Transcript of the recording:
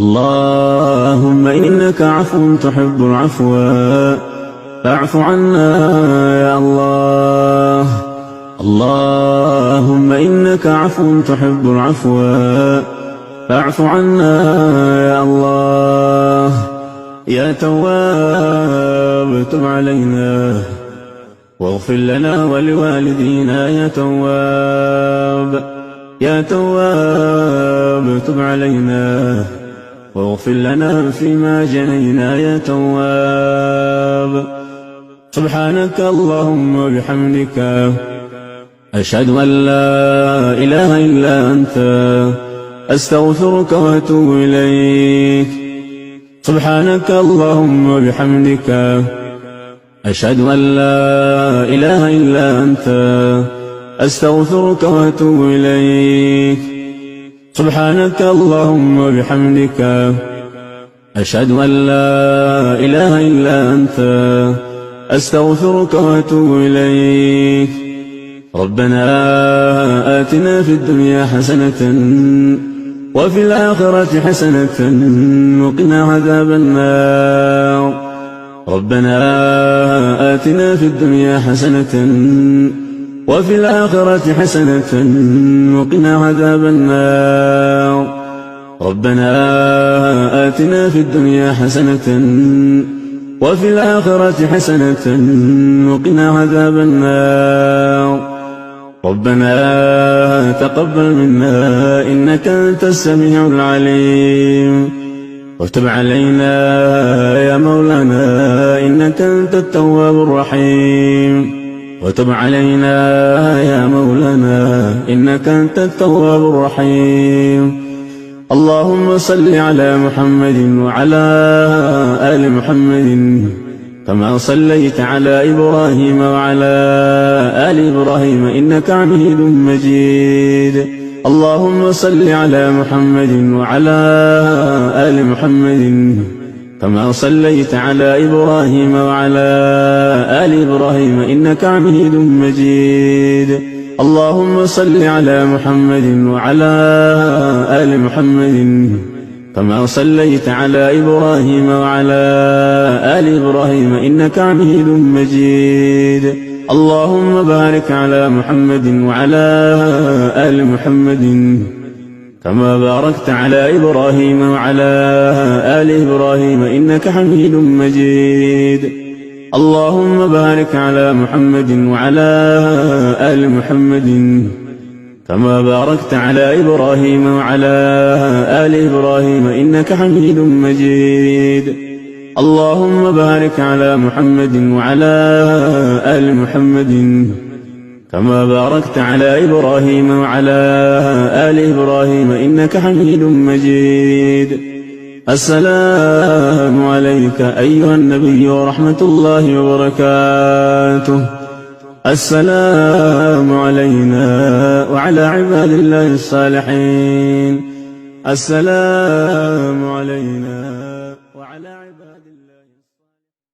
اللهم إنك عفو تحب العفو فاعف عنا يا الله. اللهم إنك عفو تحب العفو فاعف عنا يا الله. يا تواب تب علينا واغفر لنا ولوالدينا. يا تواب يا تواب تب علينا واغفر لنا فيما جنينا. يا تواب سبحانك اللهم وبحمدك أشهد أن لا إله إلا أنت أستغفرك وأتوب إليك. سبحانك اللهم وبحمدك أشهد أن لا إله إلا أنت أستغفرك وأتوب إليك. سبحانك اللهم وبحمدك أشهد أن لا إله إلا أنت أستغفرك وأتوب إليك. ربنا آتنا في الدنيا حسنة وفي الآخرة حسنة وقنا عذاب النار. ربنا آتنا في الدنيا حسنة وفي الآخرة حسنة وقنا عذاب النار. ربنا آتنا في الدنيا حسنة وفي الآخرة حسنة وقنا عذاب النار. ربنا تقبل منا إنك أنت السميع العليم وتب علينا يا مولانا إنك أنت التواب الرحيم. وتب علينا يا مولانا إنك أنت التواب الرحيم. اللهم صل على محمد وعلى آل محمد كما صليت على إبراهيم وعلى آل إبراهيم إنك حميد مجيد. اللهم صل على محمد وعلى آل محمد كما صليت على إبراهيم وعلى آل إبراهيم إنك حميد مجيد. اللهم صل على محمد وعلى آل محمد كما صليت على إبراهيم وعلى آل إبراهيم إنك حميد مجيد. اللهم بارك على محمد وعلى آل محمد كما باركت على إبراهيم وعلى آل إبراهيم إنك حميد مجيد. اللهم بارك على محمد وعلى آل محمد كما باركت على إبراهيم وعلى آل إبراهيم إنك حميد مجيد. اللهم بارك على محمد وعلى آل محمد كما باركت على إبراهيم وعلى آل إبراهيم إنك حميد مجيد. السلام عليك أيها النبي ورحمة الله وبركاته. السلام علينا وعلى عباد الله الصالحين. السلام علينا.